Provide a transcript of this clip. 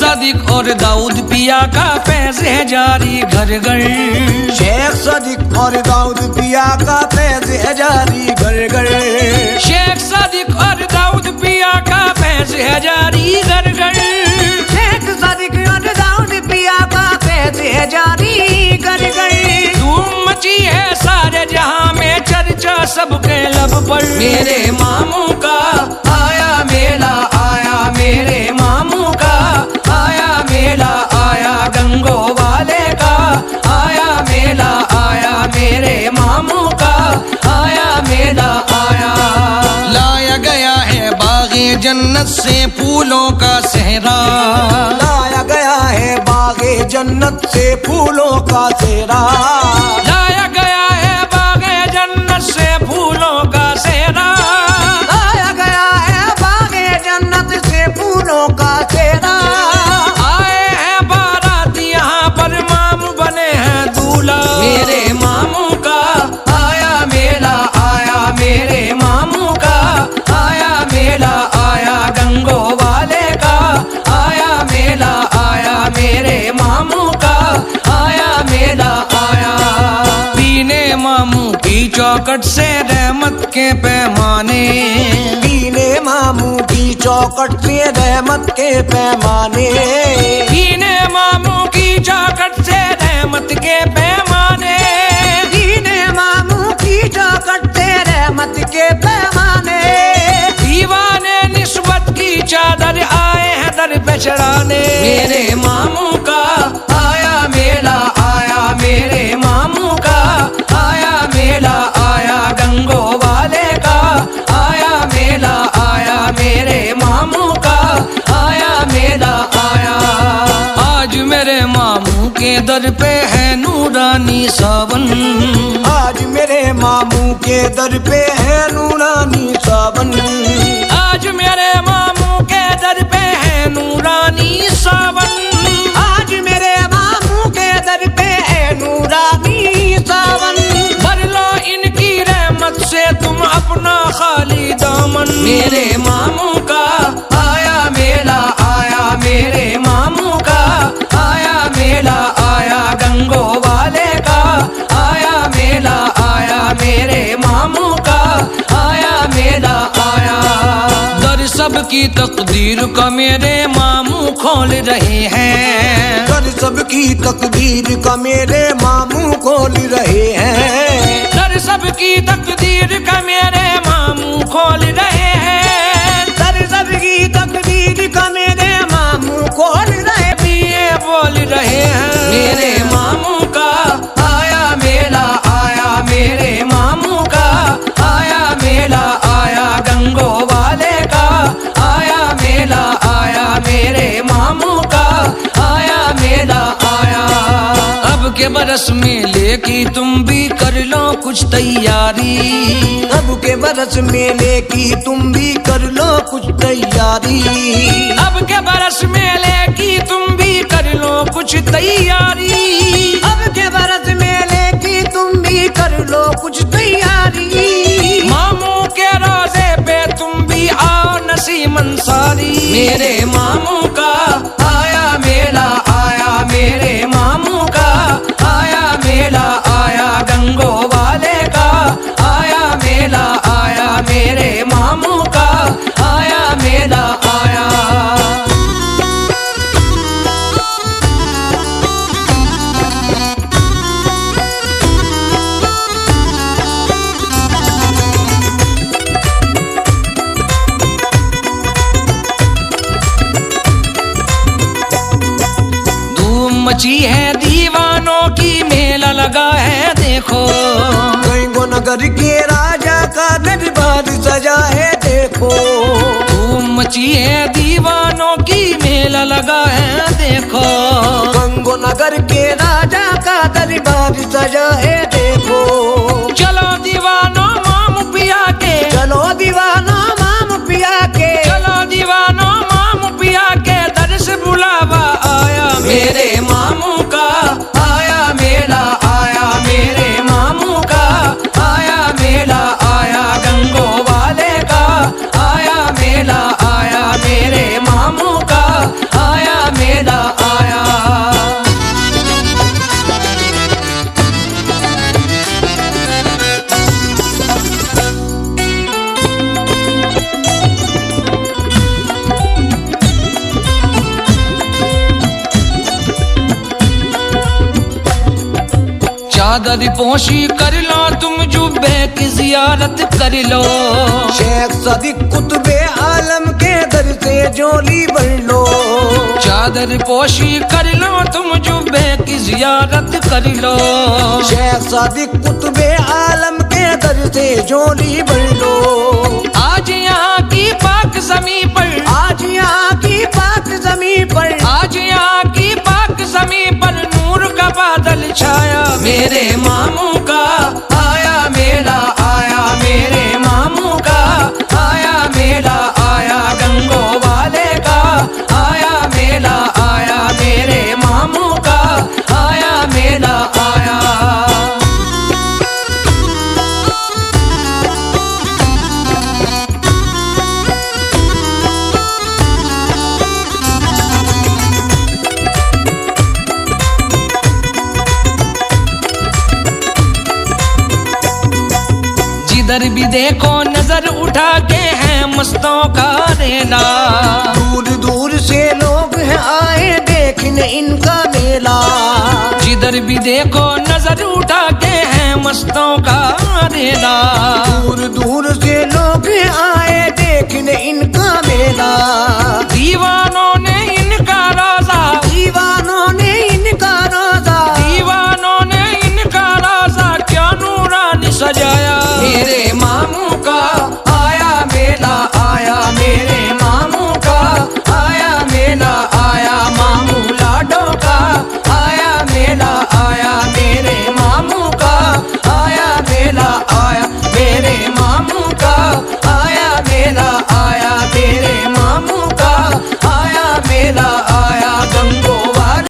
सदीक और दाऊद पिया का फैज़ है जारी घर घर। शेख सदीक और दाऊद पिया का फैज़ है जारी घर घर। शेख सदीक और दाऊद पिया का फैज़ है जारी घर घर। शेख सदीक और दाऊद पिया का फैज़ है जारी घर घर। धूम मची है सारे जहां में, चर्चा सबके लब पर। मेरे मामू का आया मेला, आया मेरे मामू का आया मेला, आया गंगो वाले का आया मेला, आया मेरे मामू का आया मेला आया। लाया गया है बागे जन्नत से फूलों का सेहरा, लाया गया है बागे जन्नत से फूलों का सेहरा। लाया गया है बागे जन्नत से फूलों का सेहरा। लाया गया है बागे जन्नत से फूलों का सेहरा। आए हैं बारात यहाँ पर, मामू बने हैं दूल्हा। मेरे मामू का आया मेला, आया मेरे मामू का आया मेला, आया गंगो वाले का आया मेला, आया मेरे मामू का आया मेला आया। पीने मामू की चौखट से रहमत के पैमाने, पीने मामू की चौखट से रहमत के पैमाने। पीने मामू की चौखट से रहमत के पैमाने। पीने मामू की चौखट से रहमत के पैमाने। दीवाने निस्बत की चादर आए हैं दर पे चढ़ाने। मेरे मामू का आया मेला, आया मेरे मामू का आया मेला, आया गंगो वाले का आया मेला, आया मेरे मामू का आया मेला आया। आज मेरे मामू के दर पे है नूरानी सावन, आज मेरे मामू के दर पे है नूरानी सावन। आज मेरे मामू के दर पे है नूरानी सावन। आज मेरे मामू के दर पे है नूरानी सावन। भर लो इनकी रहमत से तुम अपना खाली दामन। मेरे मामू का आया मेला, आया मेरे मामू का आया मेला, आया गंगो वाले का आया मेला, आया मेरे मामू का आया मेला आया। दर सबकी तकदीर का मेरे मामू खोल रहे हैं, दर सबकी तकदीर का मेरे मामू खोल रहे हैं। दर सबकी तकदीर का मेरे मामू खोल रहे हैं। दर सबकी तकदीर का मेरे मामू खोल रहे पिए बोल रहे हैं। मेरे मामू का आया मेला, आया मेरे मामू का आया मेला, आया गंगो वाले का आया मेला, आया मेरे मामू का आया मेला आया। अब के बरस मेले की तुम भी कर लो कुछ तैयारी, अब के बरस मेले की तुम भी कर लो कुछ तैयारी। अब के बरस मेले की तुम भी कर लो कुछ तैयारी। अब के बरस मेले की तुम भी कर लो कुछ तैयारी। मामू के रोजे पे तुम भी आओ नसीम अंसारी। मेरे मामू का आया मेला, आया मेरे मामू का आया मेला, आया गंगो वाले का आया मेला, आया मेरे मामू का आया मेला आया। मची है दीवानों की, मेला लगा है देखो। गंगो नगर के राजा का दरबार सजा है देखो। धूम मची है दीवानों की, मेला लगा है देखो। गंगो नगर के राजा का दरबार सजा है देखो। चलो दीवानों मामू पिया के, चलो दीवाना मामू पिया के, चलो दीवानों मामू पिया के दर से बुलावा आया। मेरे मामू का आया मेला, आया मेरे मामू का आया मेला, आया गंगो वाले का आया मेला, आया मेरे मामू का आया मेला। चादर पोशी कर लो तुम जुब्बे की जियारत कर लो। शेख सदीक कुतुबे आलम के दर से झोली भर लो। चादर पोशी कर लो तुम जुब्बे की जियारत कर लो। शेख सदीक कुतुबे आलम के दर से झोली भर लो। आज यहाँ की पाक ज़मीं पर, आज यहाँ की पाक ज़मीं पर, आज यहाँ की पाक ज़मीं पर नूर का बादल छाया। मेरे मामू का आया मेला आया, मेरे मामू का आया मेला आया, गंगो वाले का आया मेला आया, मेरे मामू का आया मेला आया। जिधर भी देखो नजर उठा के हैं मस्तों का रेला। दूर दूर से लोग हैं आए देखने इनका मेला। जिधर भी देखो नजर उठा के हैं मस्तों का रेला। दूर दूर से लोग हैं आए देखने इनका मेला। दीवानों ने इनका